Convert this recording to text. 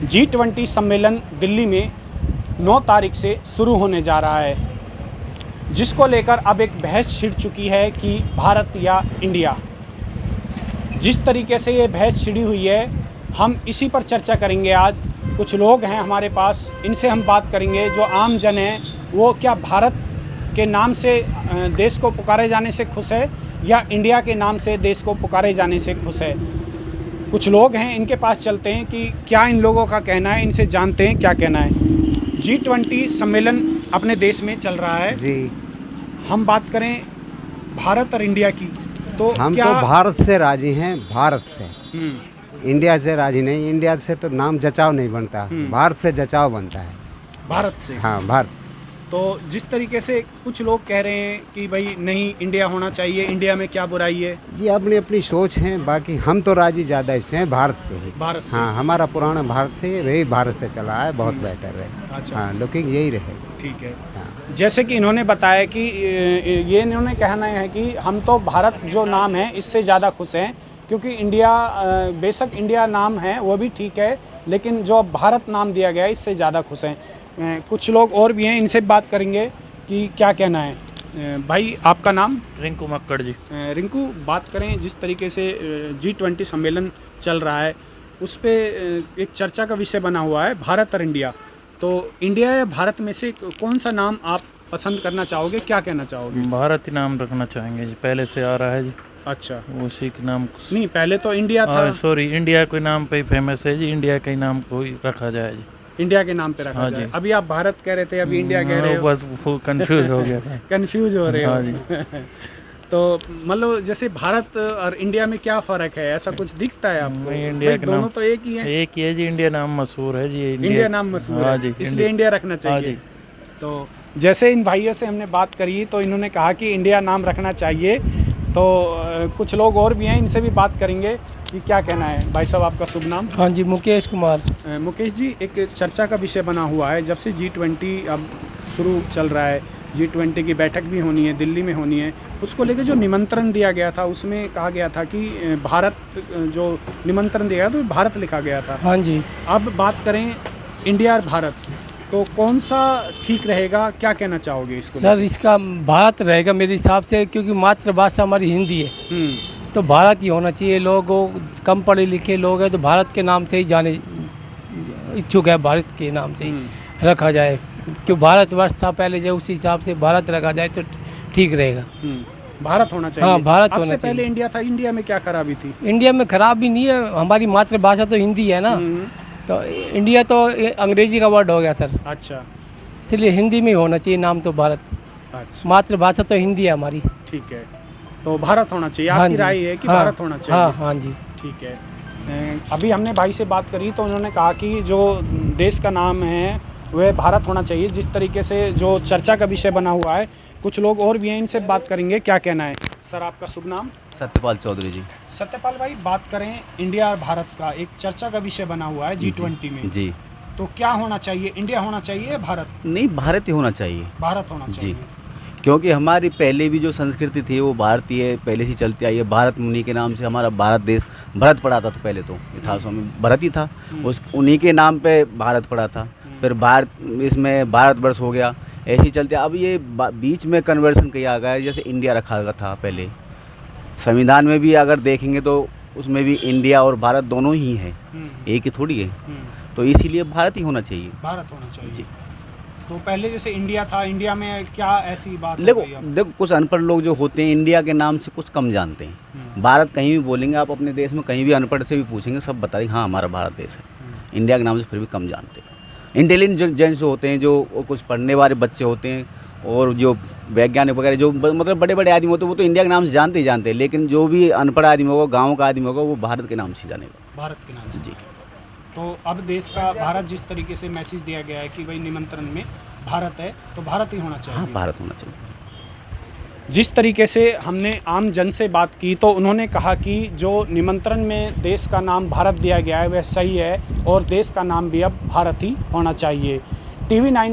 G20 सम्मेलन दिल्ली में 9 तारीख से शुरू होने जा रहा है, जिसको लेकर अब एक बहस छिड़ चुकी है कि भारत या इंडिया। जिस तरीके से ये बहस छिड़ी हुई है, हम इसी पर चर्चा करेंगे आज। कुछ लोग हैं हमारे पास, इनसे हम बात करेंगे। जो आम जन है वो क्या भारत के नाम से देश को पुकारे जाने से खुश है या इंडिया के नाम से देश को पुकारे जाने से खुश है। कुछ लोग हैं, इनके पास चलते हैं कि क्या इन लोगों का कहना है, इनसे जानते हैं क्या कहना है। G20 सम्मेलन अपने देश में चल रहा है जी। हम बात करें भारत और इंडिया की, तो हम क्या तो भारत से राजी हैं, भारत से। इंडिया से राजी नहीं। इंडिया से तो नाम जचाव नहीं बनता, भारत से जचाव बनता है। भारत से? हाँ, भारत से। तो जिस तरीके से कुछ लोग कह रहे हैं कि भाई नहीं, इंडिया होना चाहिए, इंडिया में क्या बुराई है। जी, अपनी अपनी सोच है। बाकी हम तो राजी ज़्यादा इससे हैं, भारत से ही। भारत से? हाँ, हमारा पुराना भारत से, वही भारत से चला है, बहुत बेहतर है। अच्छा। हाँ, लुकिंग यही रहेगा। ठीक है। हाँ। जैसे कि इन्होंने बताया कि ये इन्होंने कहना है कि हम तो भारत जो नाम है इससे ज़्यादा खुश हैं, क्योंकि इंडिया बेशक इंडिया नाम है वो भी ठीक है, लेकिन जो अब भारत नाम दिया गया है इससे ज़्यादा खुश हैं। कुछ लोग और भी हैं, इनसे बात करेंगे कि क्या कहना है। भाई, आपका नाम? रिंकू मक्कड़ जी। रिंकू, बात करें जिस तरीके से G20 सम्मेलन चल रहा है, उस पे एक चर्चा का विषय बना हुआ है भारत और इंडिया। तो इंडिया या भारत में से कौन सा नाम आप पसंद करना चाहोगे, क्या कहना चाहोगे? भारत ही नाम रखना चाहेंगे जी, पहले से आ रहा है जी। अच्छा। उसी के नाम नहीं, पहले तो इंडिया था। सॉरी, इंडिया के नाम पे ही फेमस है जी। इंडिया के नाम को ही रखा जाए जी। इंडिया के नाम पे रखा हाँ जाए। जी। अभी आप भारत कह रहे थे, अभी इंडिया कह रहे हो। बस कंफ्यूज हो गया था। कंफ्यूज हो रहे हाँ हो। जी। तो मतलब जैसे भारत और इंडिया में क्या फ़र्क है, ऐसा कुछ दिखता है आपको? नहीं, इंडिया भाई, के दोनों नाम तो एक ही है। एक ही है जी। इंडिया नाम मशहूर है जी। इंडिया नाम मशहूर हाँ है जी, इसलिए इंडिया रखना हाँ चाहिए। जी। तो जैसे इन भाइयों से हमने बात करी तो इन्होंने कहा कि इंडिया नाम रखना चाहिए। तो कुछ लोग और भी हैं, इनसे भी बात करेंगे कि क्या कहना है। भाई साहब, आपका शुभ नाम? हाँ जी, मुकेश कुमार। मुकेश जी, एक चर्चा का विषय बना हुआ है जब से G20 अब शुरू चल रहा है। G20 की बैठक भी होनी है, दिल्ली में होनी है। उसको लेकर जो निमंत्रण दिया गया था उसमें कहा गया था कि भारत, जो निमंत्रण दिया गया तो भारत लिखा गया था। हाँ जी। अब बात करें इंडिया और भारत, तो कौन सा ठीक रहेगा, क्या कहना चाहोगे इसको? सर, इसका भारत रहेगा मेरे हिसाब से, क्योंकि मातृभाषा हमारी हिंदी है। तो भारत ही होना चाहिए। लोग कम पढ़े लिखे लोग हैं तो भारत के नाम से ही जाने इच्छुक है, भारत के नाम से ही रखा जाए। क्यों भारतवर्ष था पहले, जो उसी हिसाब से भारत रखा जाए तो ठीक रहेगा। भारत होना चाहिए। हाँ, भारत अब होना से चाहिए। पहले इंडिया था, इंडिया में क्या खराबी थी? इंडिया में खराब भी नहीं है, हमारी मातृभाषा तो हिंदी है ना। तो इंडिया तो अंग्रेजी का वर्ड हो गया सर, अच्छा। इसलिए हिंदी में होना चाहिए नाम तो भारत। अच्छा, मातृभाषा तो हिंदी है हमारी। ठीक है। तो भारत होना चाहिए, हाँ आपकी जी। राय है कि हाँ, भारत होना चाहिए? हाँ हाँ जी। ठीक है। अभी हमने भाई से बात करी तो उन्होंने कहा कि जो देश का नाम है वह भारत होना चाहिए। जिस तरीके से जो चर्चा का विषय बना हुआ है, कुछ लोग और भी हैं, इनसे बात करेंगे क्या कहना है। सर, आपका शुभ नाम? सत्यपाल चौधरी जी। सत्यपाल भाई, बात करें इंडिया और भारत का, एक चर्चा का विषय बना हुआ है G20 में। जी। तो क्या होना चाहिए, इंडिया होना चाहिए या भारत? नहीं, भारत ही होना चाहिए। भारत होना चाहिए। जी, क्योंकि हमारी पहले भी जो संस्कृति थी वो भारतीय पहले से चलती आई है। भारत मुनि के नाम से हमारा भारत देश, भरत पड़ा था। तो पहले तो इतिहासों में भरत ही था, उस उन्हीं के नाम पे भारत पड़ा था। फिर भारत, इसमें भारतवर्ष हो गया, ऐसे ही चलते। अब ये बीच में कन्वर्सन किया गया है, जैसे इंडिया रखा गया था पहले। संविधान में भी अगर देखेंगे तो उसमें भी इंडिया और भारत दोनों ही हैं, एक ही थोड़ी है। तो इसीलिए भारत ही होना चाहिए। भारत होना चाहिए जी। तो पहले जैसे इंडिया था, इंडिया में क्या ऐसी बात हो देखो गई अब? देखो कुछ अनपढ़ लोग जो होते हैं इंडिया के नाम से कुछ कम जानते हैं। भारत कहीं भी बोलेंगे आप, अपने देश में कहीं भी अनपढ़ से भी पूछेंगे, सब बता देंगे हाँ हमारा भारत देश है। इंडिया के नाम से फिर भी कम जानते हैं। इंटेलिजेंस होते हैं, जो कुछ पढ़ने वाले बच्चे होते हैं, और जो वैज्ञानिक वगैरह, जो मतलब बड़े बड़े आदमी होते हैं, वो तो इंडिया के नाम से जानते ही जानते हैं। लेकिन जो भी अनपढ़ आदमी होगा, गाँव का आदमी होगा, वो भारत के नाम से जानेगा। भारत के नाम से। जी। तो अब देश का, भारत जिस तरीके से मैसेज दिया गया है कि भाई निमंत्रण में भारत है, तो भारत ही होना चाहिए। हाँ, भारत होना चाहिए। जिस तरीके से हमने आम जन से बात की तो उन्होंने कहा कि जो निमंत्रण में देश का नाम भारत दिया गया है वह सही है, और देश का नाम भी अब भारत ही होना चाहिए। TV9